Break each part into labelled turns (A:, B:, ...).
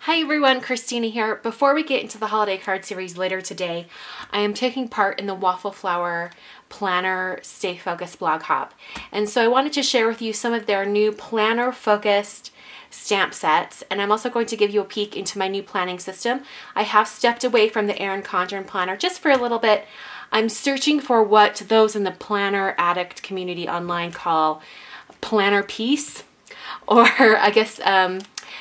A: Hi everyone, Christina here. Before we get into the holiday card series later today, I am taking part in the Waffle Flower Planner Stay Focused blog hop. And so I wanted to share with you some of their new planner focused stamp sets, and I'm also going to give you a peek into my new planning system. I have stepped away from the Erin Condren planner just for a little bit. I'm searching for what those in the planner addict community online call planner peace, or I guess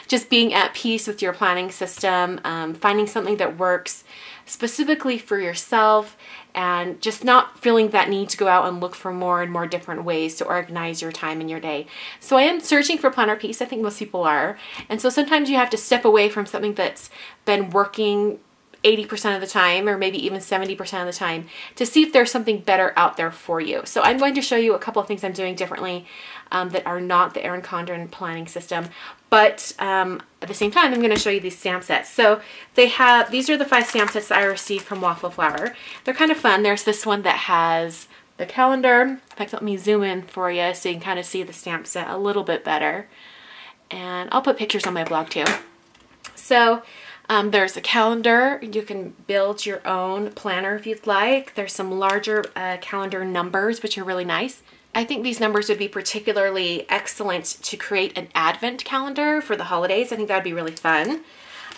A: just being at peace with your planning system, finding something that works specifically for yourself, and just not feeling that need to go out and look for more and more different ways to organize your time in your day. So I am searching for planner peace. I think most people are. And so sometimes you have to step away from something that's been working 80% of the time, or maybe even 70% of the time, to see if there's something better out there for you. So I'm going to show you a couple of things I'm doing differently that are not the Erin Condren planning system, but at the same time I'm going to show you these stamp sets. So these are the 5 stamp sets that I received from Waffle Flower. They're kind of fun. There's this one that has the calendar. In fact, let me zoom in for you so you can kind of see the stamp set a little bit better. And I'll put pictures on my blog too. So there's a calendar. You can build your own planner if you'd like. There's some larger calendar numbers, which are really nice. I think these numbers would be particularly excellent to create an advent calendar for the holidays. I think that would be really fun.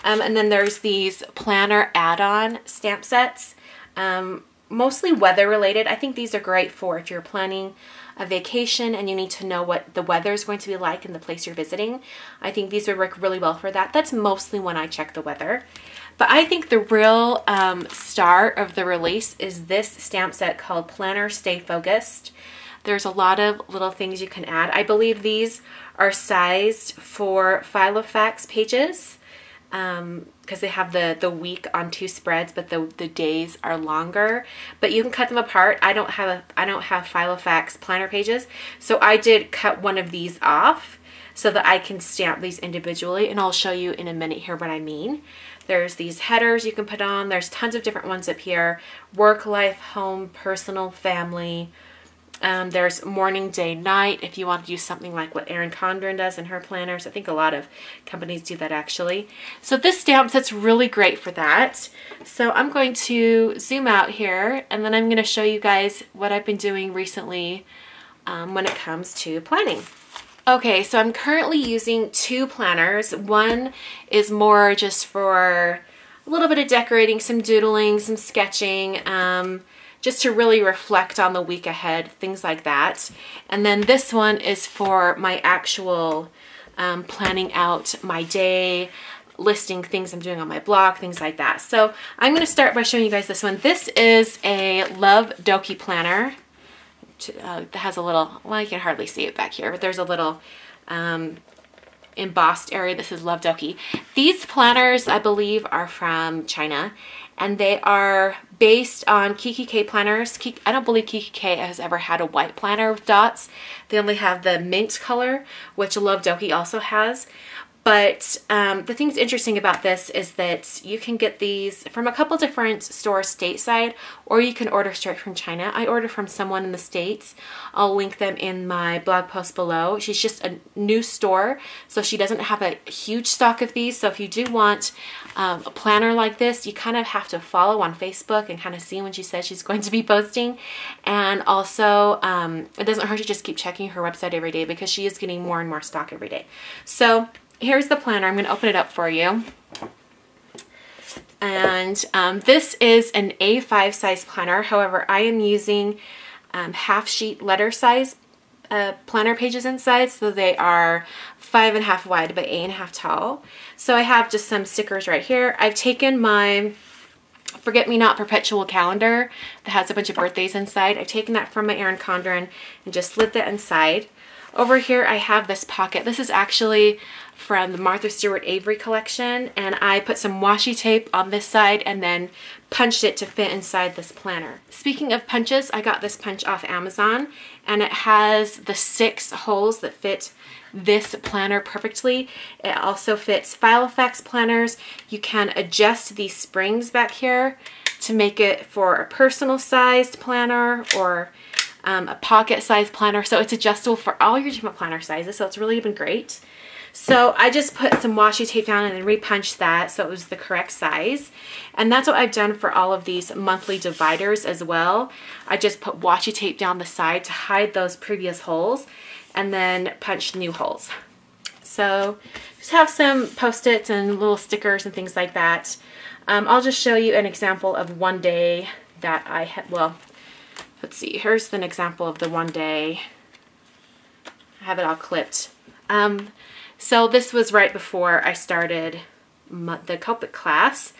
A: And then there's these planner add-on stamp sets, mostly weather related. I think these are great for if you're planning a vacation and you need to know what the weather is going to be like in the place you're visiting. I think these would work really well for that. That's mostly when I check the weather. But I think the real star of the release is this stamp set called Planner Stay Focused. There's a lot of little things you can add. I believe these are sized for Filofax pages because they have the week on 2 spreads, but the days are longer. But you can cut them apart. I don't have Filofax planner pages, so I did cut one of these off so that I can stamp these individually, and I'll show you in a minute here what I mean. There's these headers you can put on. There's tons of different ones up here. Work, life, home, personal, family. There's morning, day, night, if you want to do something like what Erin Condren does in her planners. I think a lot of companies do that actually. So this stamp set's really great for that. So I'm going to zoom out here, and then I'm going to show you guys what I've been doing recently when it comes to planning. Okay, so I'm currently using 2 planners. One is more just for a little bit of decorating, some doodling, some sketching, just to really reflect on the week ahead, things like that. And then this one is for my actual planning out my day, listing things I'm doing on my blog, things like that. So I'm going to start by showing you guys this one. This is a Love Doki planner. That has a little, well, you can hardly see it back here, but there's a little embossed area. This is Love Doki. These planners, I believe, are from China, and they are based on kikki.K planners. I don't believe kikki.K has ever had a white planner with dots. They only have the mint color, which Love Doki also has. But the thing that's interesting about this is that you can get these from a couple different stores stateside, or you can order straight from China. I order from someone in the States. I'll link them in my blog post below. She's just a new store, so she doesn't have a huge stock of these. So if you do want a planner like this, you kind of have to follow on Facebook and kind of see when she says she's going to be posting. And also, it doesn't hurt to just keep checking her website every day, because she is getting more and more stock every day. So here's the planner. I'm going to open it up for you. And this is an A5 size planner. However, I am using half sheet letter size planner pages inside, so they are 5.5 wide by 8.5 tall. So I have just some stickers right here. I've taken my Forget Me Not perpetual calendar that has a bunch of birthdays inside. I've taken that from my Erin Condren and just slid that inside. Over here I have this pocket. This is actually from the Martha Stewart Avery collection, and I put some washi tape on this side and then punched it to fit inside this planner. Speaking of punches, I got this punch off Amazon, and it has the 6 holes that fit this planner perfectly. It also fits Filofax planners. You can adjust these springs back here to make it for a personal sized planner or a pocket size planner. So it's adjustable for all your different planner sizes. So it's really been great. So I just put some washi tape down and then repunched that so it was the correct size. And that's what I've done for all of these monthly dividers as well. I just put washi tape down the side to hide those previous holes and then punched new holes. So just have some Post-its and little stickers and things like that. I'll just show you an example of one day that I had, well, let's see, here's an example of the one day. I have it all clipped. So this was right before I started the Copic class.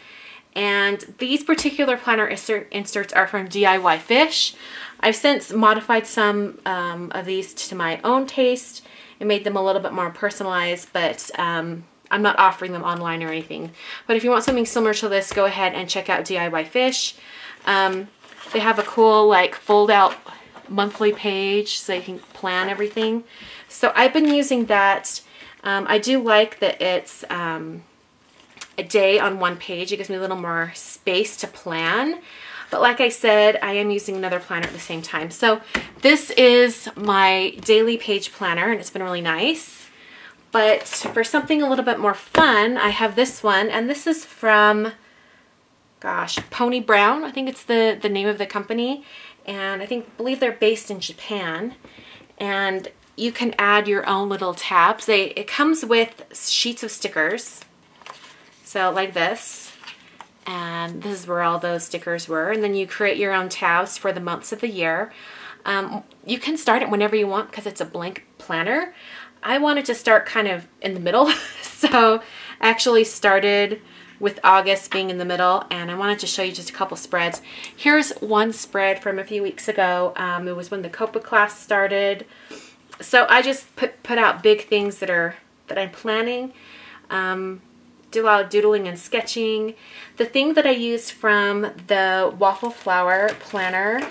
A: And these particular planner inserts are from DIY Fish. I've since modified some of these to my own taste and made them a little bit more personalized, but I'm not offering them online or anything. But if you want something similar to this, go ahead and check out DIY Fish. They have a cool like fold out monthly page so you can plan everything. So I've been using that. I do like that it's a day on one page. It gives me a little more space to plan. But like I said, I am using another planner at the same time. So this is my daily page planner and it's been really nice. But for something a little bit more fun, I have this one, and this is from, gosh, Pony Brown. I think it's the name of the company. And I believe they're based in Japan. And you can add your own little tabs. It comes with sheets of stickers. So like this. And this is where all those stickers were. And then you create your own tabs for the months of the year. You can start it whenever you want because it's a blank planner. I wanted to start kind of in the middle. So I actually started with August being in the middle, and I wanted to show you just a couple spreads. Here's one spread from a few weeks ago. It was when the Copic class started. So I just put out big things that I'm planning. Do a lot of doodling and sketching. The thing that I used from the Waffle Flower Planner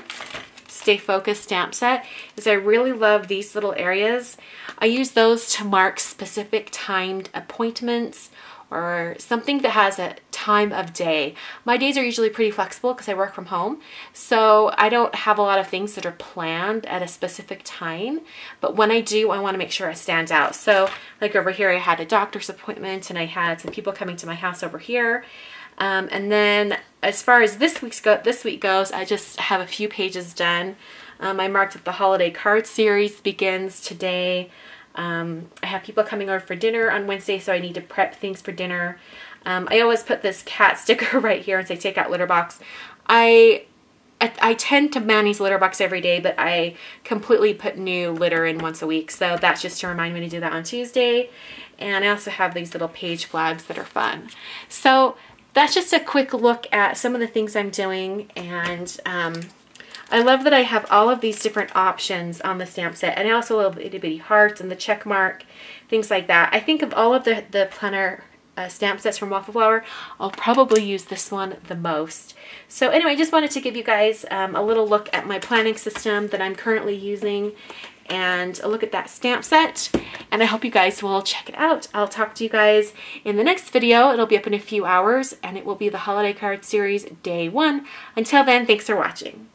A: Stay Focused stamp set is I really love these little areas. I use those to mark specific timed appointments or something that has a time of day. My days are usually pretty flexible because I work from home, so I don't have a lot of things that are planned at a specific time, but when I do, I want to make sure it stands out. So like over here, I had a doctor's appointment and I had some people coming to my house over here. And then as far as this week goes, I just have a few pages done. I marked that the holiday card series begins today. I have people coming over for dinner on Wednesday, so I need to prep things for dinner. I always put this cat sticker right here and say take out litter box. I tend to manage litter box every day, but I completely put new litter in once a week, so that's just to remind me to do that on Tuesday. And I also have these little page flags that are fun. So that's just a quick look at some of the things I'm doing, and I love that I have all of these different options on the stamp set, and I also love the itty bitty hearts and the check mark, things like that. I think of all of the planner stamp sets from Waffle Flower, I'll probably use this one the most. So anyway, I just wanted to give you guys a little look at my planning system that I'm currently using and a look at that stamp set, and I hope you guys will check it out. I'll talk to you guys in the next video. It'll be up in a few hours, and it will be the Holiday Card Series Day 1. Until then, thanks for watching.